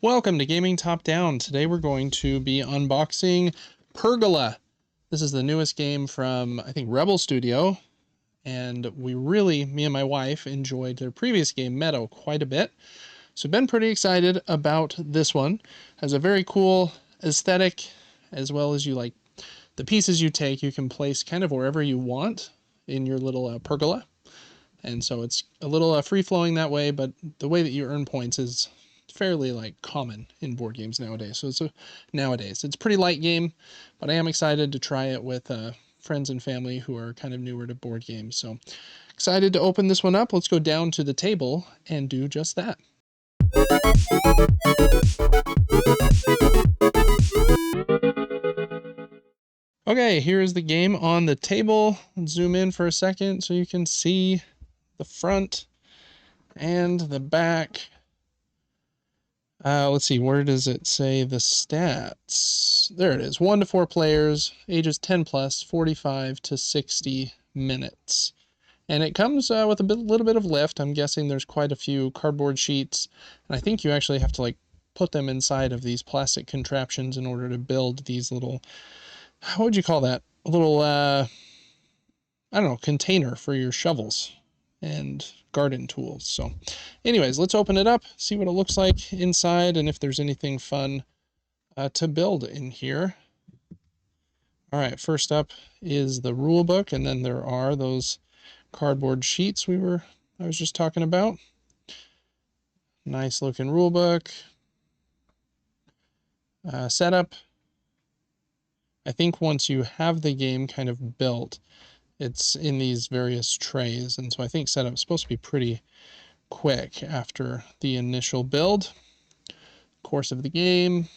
Welcome to Gaming Top Down. Today we're going to be unboxing Pergola. This is the newest game from, I think, Rebel Studio, and me and my wife, enjoyed their previous game, Meadow, quite a bit. So been pretty excited about this one. Has a very cool aesthetic, as well as the pieces you take, you can place kind of wherever you want in your little pergola. And so it's a little free-flowing that way, but the way that you earn points is fairly common in board games nowadays. So it's a pretty light game, but I am excited to try it with friends and family who are kind of newer to board games. So excited to open this one up. Let's go down to the table and do just that. Okay, here is the game on the table. Let's zoom in for a second so you can see the front and the back. Let's see, where does it say the stats? There it is. 1 to 4 players, ages 10 plus, 45 to 60 minutes. And it comes with a little bit of lift. I'm guessing there's quite a few cardboard sheets. And I think you actually have to put them inside of these plastic contraptions in order to build these little, how would you call that? A little, I don't know, container for your shovels and garden tools. So anyways, let's open it up, see what it looks like inside, and if there's anything fun to build in here. All right, first up is the rule book, and then there are those cardboard sheets I was just talking about. Nice looking rule book. Setup. I think once you have the game kind of built, it's in these various trays, and so I think setup is supposed to be pretty quick after the initial build. Course of the game,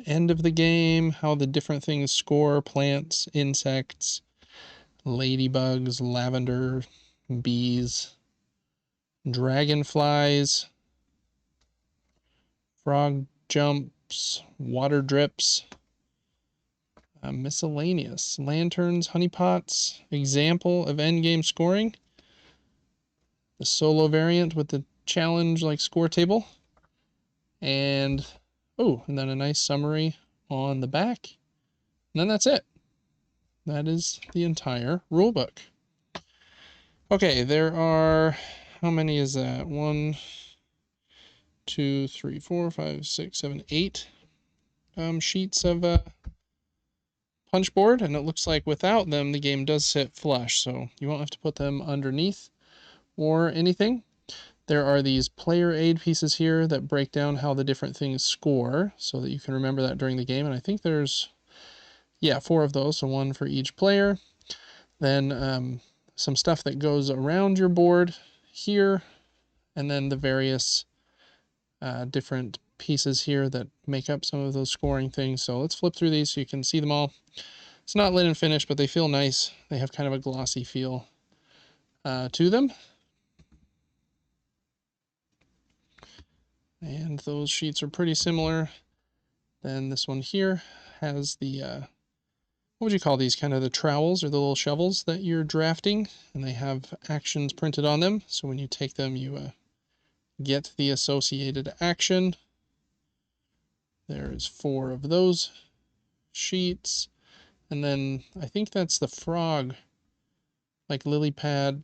end of the game, how the different things score: plants, insects, ladybugs, lavender, bees, dragonflies, frog jumps, water drips, miscellaneous, lanterns, honeypots, example of endgame scoring, the solo variant with the challenge score table, and then a nice summary on the back. And then that's it. That is the entire rule book. Okay, there are, how many is that? 1, 2, 3, 4, 5, 6, 7, 8 sheets of punch board, and it looks like without them the game does sit flush, so you won't have to put them underneath or anything. There are these player aid pieces here that break down how the different things score so that you can remember that during the game, and I think there's 4 of those, so 1 for each player. Then some stuff that goes around your board here, and then the various different pieces here that make up some of those scoring things. So let's flip through these so you can see them all. It's not lit and finished, but they feel nice. They have kind of a glossy feel to them. And those sheets are pretty similar. Then this one here has the, what would you call these? Kind of the trowels or the little shovels that you're drafting. And they have actions printed on them. So when you take them, you get the associated action. There's 4 of those sheets. And then I think that's the frog, lily pad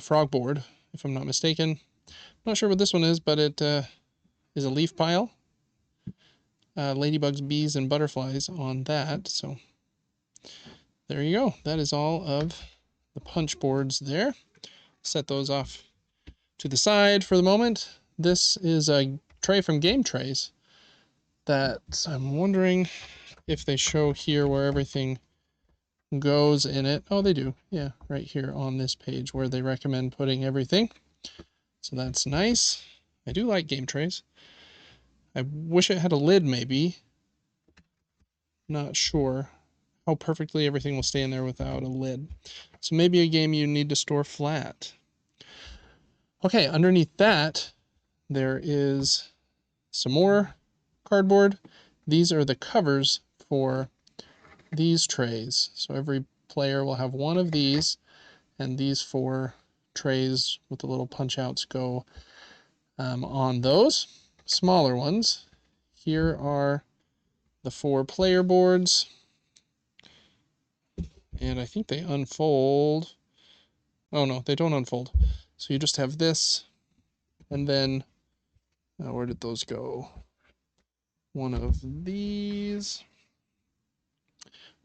frog board, if I'm not mistaken. Not sure what this one is, but it is a leaf pile. Ladybugs, bees, and butterflies on that. So there you go. That is all of the punch boards there. Set those off to the side for the moment. This is a tray from Game Trays that I'm wondering if they show here where everything goes in it. Oh, they do. Yeah, right here on this page where they recommend putting everything. So that's nice. I do like Game Trays. I wish it had a lid, maybe. Not sure how perfectly everything will stay in there without a lid. So maybe a game you need to store flat. Okay, underneath that, there is some more cardboard. These are the covers for these trays. So every player will have 1 of these, and these 4 trays with the little punch outs go on those. smaller ones. Here are the 4 player boards. And I think they unfold. Oh no, they don't unfold. So you just have this, and then, where did those go? One of these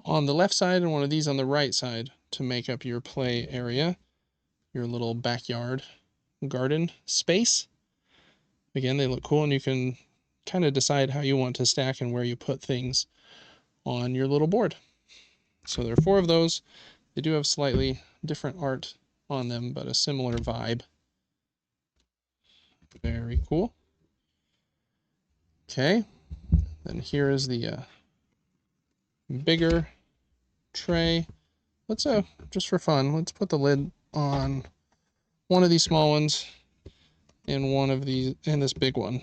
on the left side and one of these on the right side to make up your play area, your little backyard garden space. Again, they look cool, and you can kind of decide how you want to stack and where you put things on your little board. So there are 4 of those. They do have slightly different art on them, but a similar vibe. Very cool. Okay, then here is the bigger tray. Let's just for fun, let's put the lid on one of these small ones and one of these and this big one,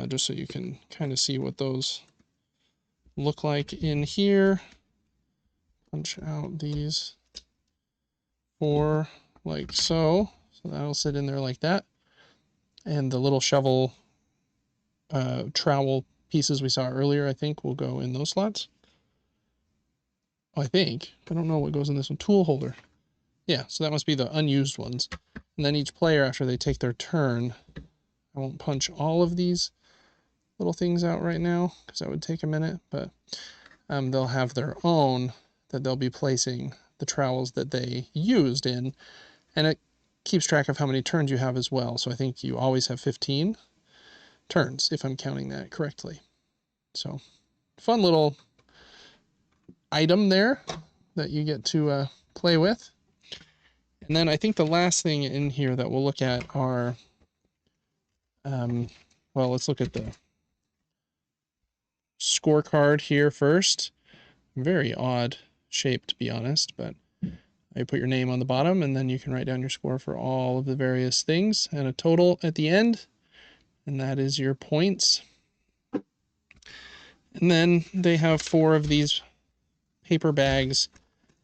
just so you can kind of see what those look like in here. Punch out these 4 like so. So that'll sit in there like that. And the little shovel trowel pieces we saw earlier, I think, will go in those slots. I think. I don't know what goes in this one. Tool holder. Yeah, so that must be the unused ones. And then each player, after they take their turn, I won't punch all of these little things out right now because that would take a minute, but they'll have their own that they'll be placing the trowels that they used in, and it keeps track of how many turns you have as well. So I think you always have 15 turns, if I'm counting that correctly. So fun little item there that you get to play with. And then I think the last thing in here that we'll look at are, well, let's look at the scorecard here first. Very odd shape, to be honest, but you put your name on the bottom, and then you can write down your score for all of the various things, and a total at the end, and that is your points. And then they have 4 of these paper bags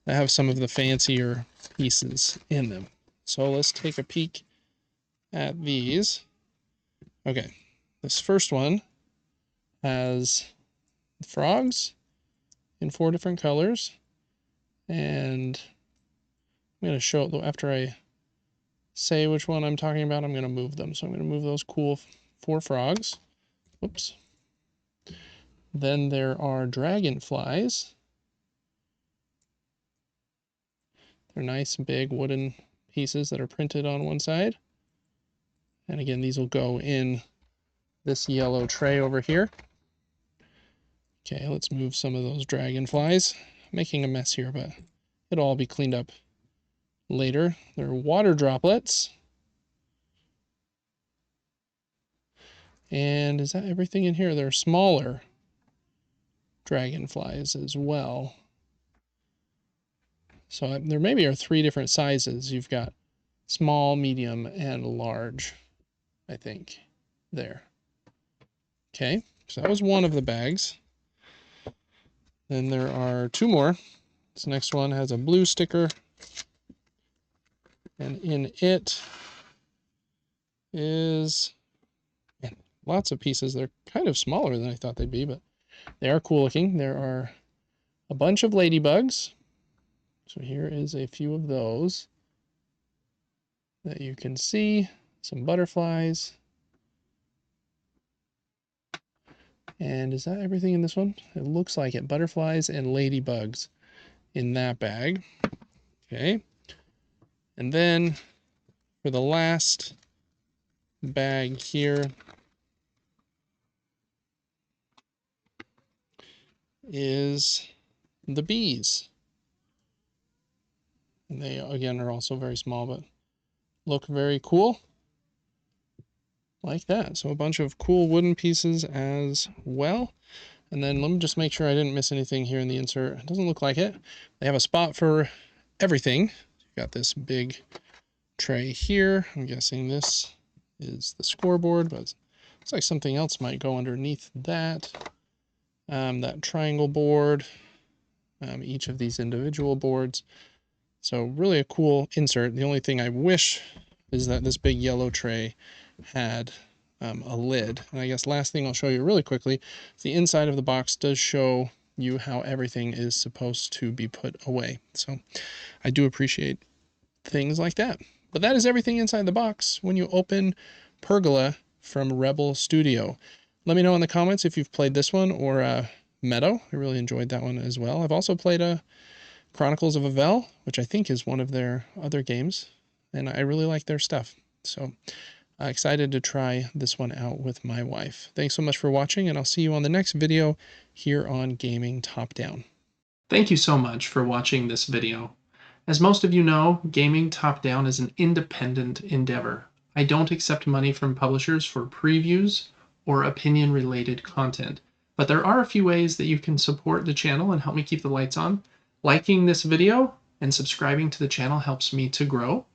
that have some of the fancier pieces in them. So let's take a peek at these. Okay, this first one has frogs in 4 different colors, and I'm going to show it after I say which one I'm talking about. I'm going to move them. So I'm going to move those cool 4 frogs. Whoops. Then there are dragonflies. They're nice big wooden pieces that are printed on one side. And again, these will go in this yellow tray over here. Okay, let's move some of those dragonflies. I'm making a mess here, but it'll all be cleaned up later. They're water droplets. And is that everything in here? They're smaller dragonflies as well. So there maybe are 3 different sizes. You've got small, medium, and large, I think, there. Okay, so that was one of the bags. Then there are 2 more. This next one has a blue sticker, and in it is lots of pieces. They're kind of smaller than I thought they'd be, but they are cool looking. There are a bunch of ladybugs. So here is a few of those that you can see. Some butterflies. And is that everything in this one? It looks like it. Butterflies and ladybugs in that bag. Okay. And then for the last bag here is the bees. And they, again, are also very small, but look very cool. Like that. So a bunch of cool wooden pieces as well. And then let me just make sure I didn't miss anything here in the insert. It doesn't look like it. They have a spot for everything. You've got this big tray here. I'm guessing this is the scoreboard, but it looks like something else might go underneath that. That triangle board, each of these individual boards. So really a cool insert. The only thing I wish is that this big yellow tray had a lid. And I guess last thing I'll show you really quickly is the inside of the box does show you how everything is supposed to be put away. So I do appreciate things like that. But that is everything inside the box when you open Pergola from Rebel Studio. Let me know in the comments if you've played this one or Meadow. I really enjoyed that one as well. I've also played Chronicles of Avel, which I think is one of their other games, and I really like their stuff. So excited to try this one out with my wife. Thanks so much for watching, and I'll see you on the next video here on Gaming Top Down. Thank you so much for watching this video. As most of you know, Gaming Top Down is an independent endeavor. I don't accept money from publishers for previews or opinion-related content, but there are a few ways that you can support the channel and help me keep the lights on. Liking this video and subscribing to the channel helps me to grow.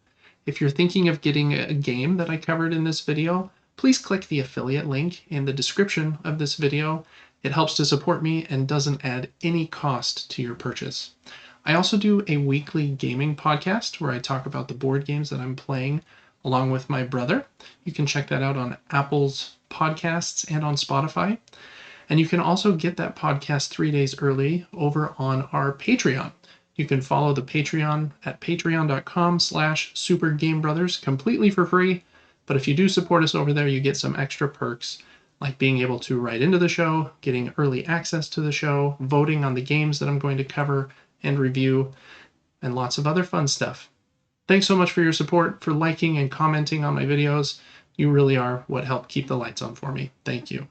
If you're thinking of getting a game that I covered in this video, please click the affiliate link in the description of this video. It helps to support me and doesn't add any cost to your purchase. I also do a weekly gaming podcast where I talk about the board games that I'm playing along with my brother. You can check that out on Apple's podcasts and on Spotify. And you can also get that podcast 3 days early over on our Patreon. You can follow the Patreon at patreon.com/supergamebrothers completely for free. But if you do support us over there, you get some extra perks like being able to write into the show, getting early access to the show, voting on the games that I'm going to cover and review, and lots of other fun stuff. Thanks so much for your support, for liking and commenting on my videos. You really are what helped keep the lights on for me. Thank you.